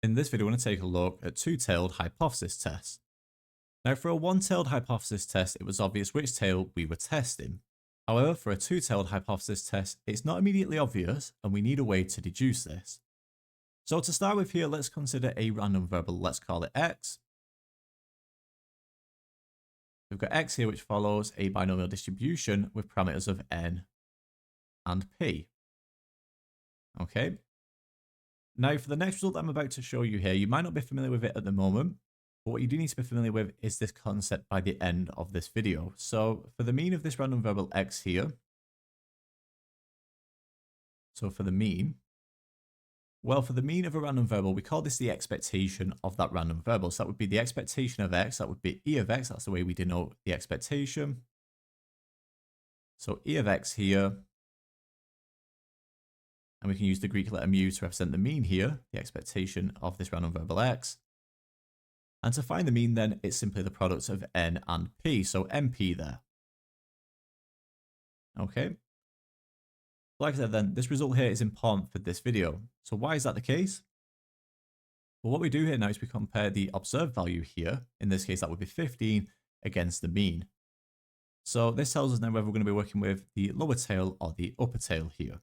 In this video, we're going to take a look at two-tailed hypothesis tests. Now, for a one-tailed hypothesis test, it was obvious which tail we were testing. However, for a two-tailed hypothesis test, it's not immediately obvious, and we need a way to deduce this. So to start with here, let's consider a random variable. Let's call it x. We've got x here, which follows a binomial distribution with parameters of n and p. Okay. Now, for the next result that I'm about to show you here, you might not be familiar with it at the moment, but what you do need to be familiar with is this concept by the end of this video. So for the mean of this random variable x here, so for the mean, well, for the mean of a random variable, we call this the expectation of that random variable. So that would be the expectation of x, that would be e of x, that's the way we denote the expectation. So e of x here, and we can use the Greek letter mu to represent the mean here, the expectation of this random variable x. And to find the mean then, it's simply the product of n and p, so np there. Okay. Like I said then, this result here is important for this video. So why is that the case? Well, what we do here now is we compare the observed value here, in this case that would be 15, against the mean. So this tells us now whether we're going to be working with the lower tail or the upper tail here.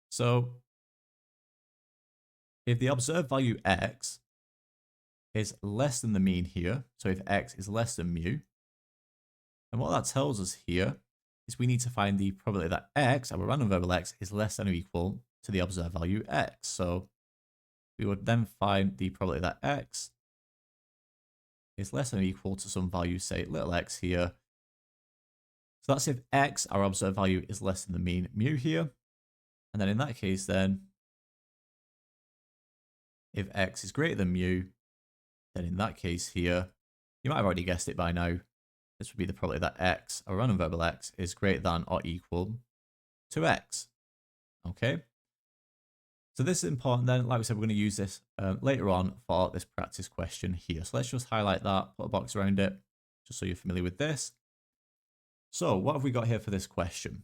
So if the observed value x is less than the mean here, so if x is less than mu, and what that tells us here is we need to find the probability that x, our random variable x, is less than or equal to the observed value x. So we would then find the probability that x is less than or equal to some value, say little x here. So that's if x, our observed value, is less than the mean mu here. And then in that case then, if x is greater than mu, then in that case here, you might have already guessed it by now, this would be the probability that x, our random variable x, is greater than or equal to x. Okay? So this is important then. Like we said, we're going to use this later on for this practice question here. So let's just highlight that, put a box around it, just so you're familiar with this. So what have we got here for this question?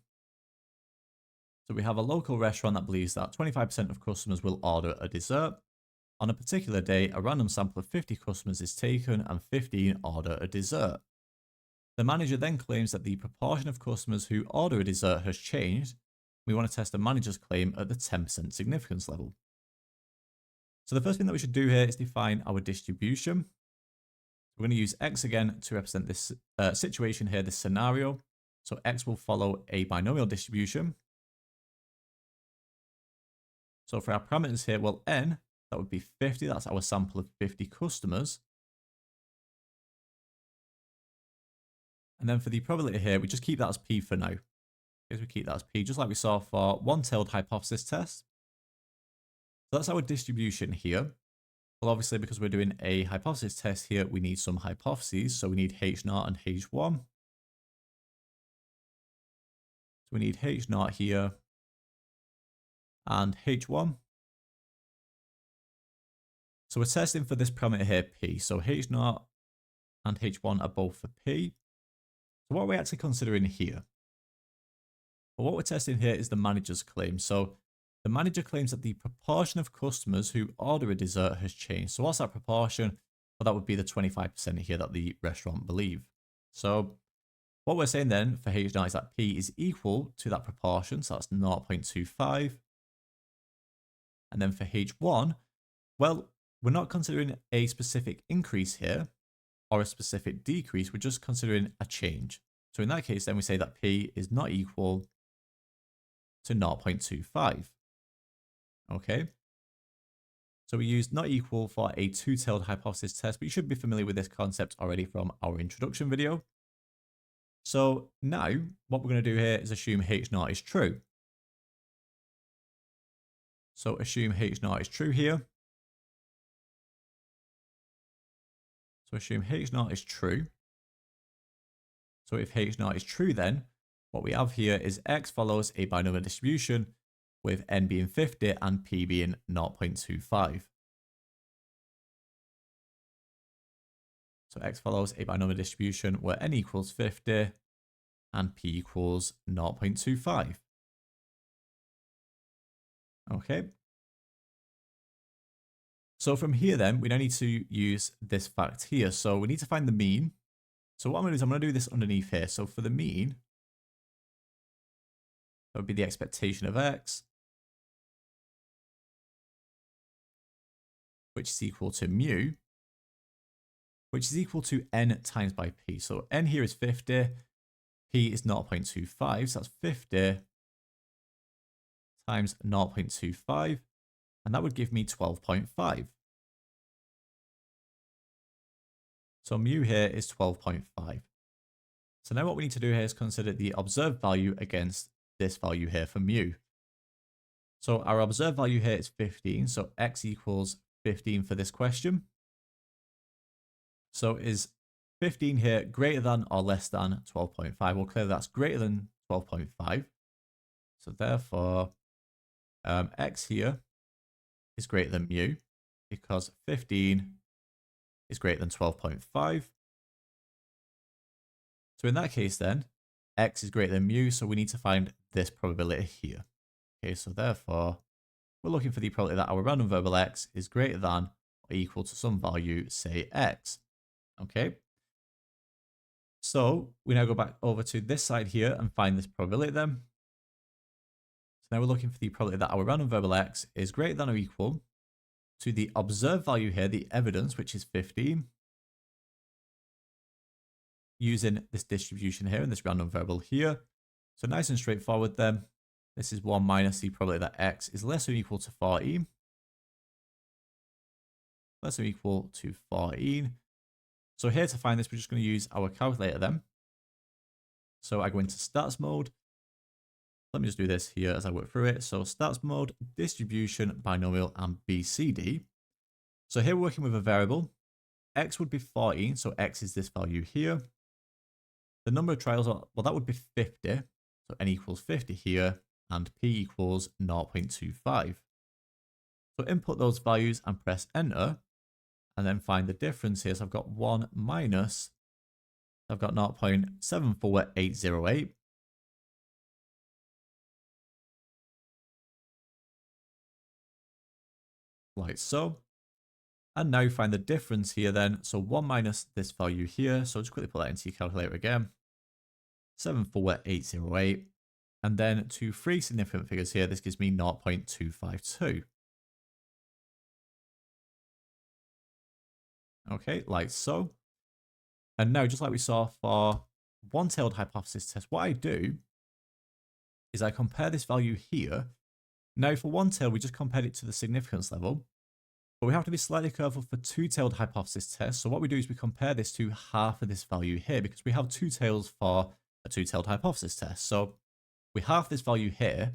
So we have a local restaurant that believes that 25% of customers will order a dessert. On a particular day, a random sample of 50 customers is taken and 15 order a dessert. The manager then claims that the proportion of customers who order a dessert has changed. We want to test the manager's claim at the 10% significance level. So the first thing that we should do here is define our distribution. We're going to use x again to represent this situation here, this scenario. So x will follow a binomial distribution. So for our parameters here, well, n, that would be 50. That's our sample of 50 customers. And then for the probability here, we just keep that as p for now. Okay, so we keep that as p, just like we saw for one-tailed hypothesis test. So that's our distribution here. Well, obviously, because we're doing a hypothesis test here, we need some hypotheses. So we need H0 and H1. So we need H0 here and H1. So we're testing for this parameter here, p. So H0 and H1 are both for p. So what are we actually considering here? Well, what we're testing here is the manager's claim. So the manager claims that the proportion of customers who order a dessert has changed. So what's that proportion? Well, that would be the 25% here that the restaurant believe. So what we're saying then for H0 is that p is equal to that proportion. So that's 0.25. And then for H1, well, we're not considering a specific increase here or a specific decrease. We're just considering a change. So in that case, then we say that p is not equal to 0.25. Okay. So we use not equal for a two-tailed hypothesis test, but you should be familiar with this concept already from our introduction video. So now what we're going to do here is assume H0 is true. So assume H0 is true here. So assume H0 is true. So if H0 is true, then what we have here is x follows a binomial distribution with n being 50 and p being 0.25. So x follows a binomial distribution where n equals 50 and p equals 0.25. Okay. So from here then, we now need to use this fact here. So we need to find the mean. So what I'm going to do is I'm going to do this underneath here. So for the mean, that would be the expectation of x, which is equal to mu, which is equal to n times by p. So n here is 50, p is 0.25, so that's 50 times 0.25, and that would give me 12.5. So mu here is 12.5. So now what we need to do here is consider the observed value against this value here for mu. So our observed value here is 15, so x equals 15 for this question. So is 15 here greater than or less than 12.5? Well, clearly that's greater than 12.5. So therefore, x here is greater than mu because 15 is greater than 12.5. So in that case then, x is greater than mu, so we need to find this probability here. Okay, so therefore, we're looking for the probability that our random variable x is greater than or equal to some value, say x. Okay, so we now go back over to this side here and find this probability then. So now we're looking for the probability that our random variable x is greater than or equal to the observed value here, the evidence, which is 15, using this distribution here and this random variable here. So nice and straightforward then. This is 1 minus the probability that x is less than or equal to 14. Less than or equal to 14. So here to find this, we're just going to use our calculator then. So I go into stats mode. Let me just do this here as I work through it. So stats mode, distribution, binomial, and BCD. So here we're working with a variable. X would be 14, so x is this value here. The number of trials, well, that would be 50. So n equals 50 here, and p equals 0.25. So input those values and press enter, and then find the difference here. So I've got 1 minus, I've got 0.74808. Like so. And now find the difference here then. So 1 minus this value here. So just quickly put that into your calculator again. 74808. And then to three significant figures here, this gives me 0.252. Okay, like so. And now, just like we saw for one-tailed hypothesis test, what I do is I compare this value here. Now, for one-tailed, we just compared it to the significance level. But we have to be slightly careful for two-tailed hypothesis tests. So what we do is we compare this to half of this value here because we have two tails for a two-tailed hypothesis test. So we halve this value here.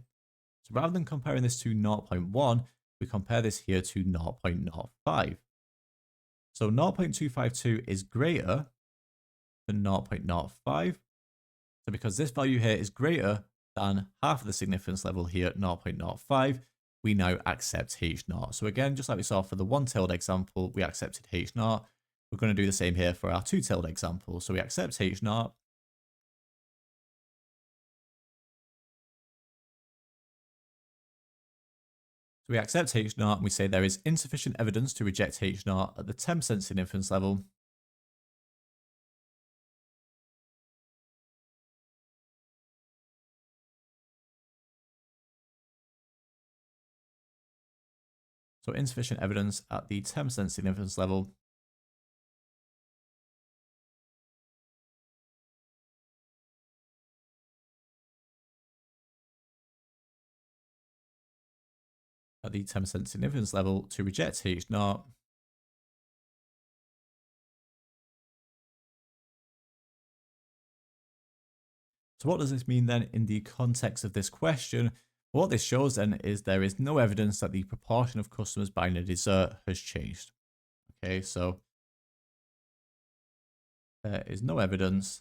So rather than comparing this to 0.1, we compare this here to 0.05. So 0.252 is greater than 0.05. So because this value here is greater than half of the significance level here at 0.05, we now accept H0. So again, just like we saw for the one-tailed example, we accepted H0. We're going to do the same here for our two-tailed example. So we accept H0. So we accept H0 and we say there is insufficient evidence to reject H0 at the 10% significance level. So insufficient evidence at the 10% significance level. At the 10% significance level to reject H0. So what does this mean then in the context of this question? What this shows then is there is no evidence that the proportion of customers buying a dessert has changed. Okay, so there is no evidence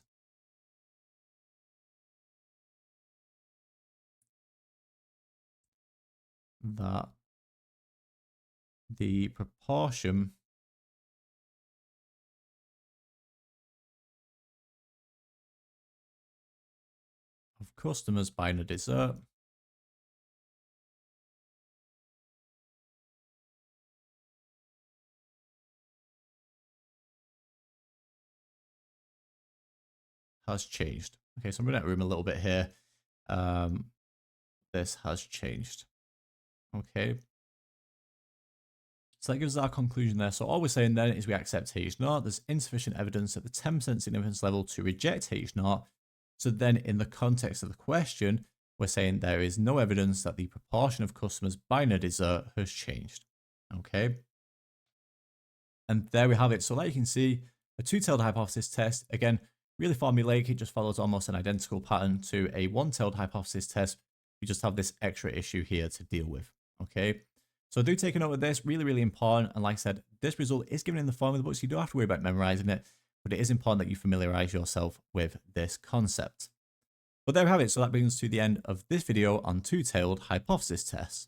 that the proportion of customers buying a dessert has changed. Okay, so I'm running out of room a little bit here. This has changed. Okay. So that gives us our conclusion there. So all we're saying then is we accept H0. There's insufficient evidence at the 10% significance level to reject H0. So then in the context of the question, we're saying there is no evidence that the proportion of customers buying a dessert has changed. Okay. And there we have it. So like you can see, a two-tailed hypothesis test, again, really formulaic. It just follows almost an identical pattern to a one-tailed hypothesis test. We just have this extra issue here to deal with. Okay. So do take a note of this, really, really important. And like I said, this result is given in the form of the book, so you don't have to worry about memorizing it, but it is important that you familiarize yourself with this concept. But there we have it. So that brings us to the end of this video on two-tailed hypothesis tests.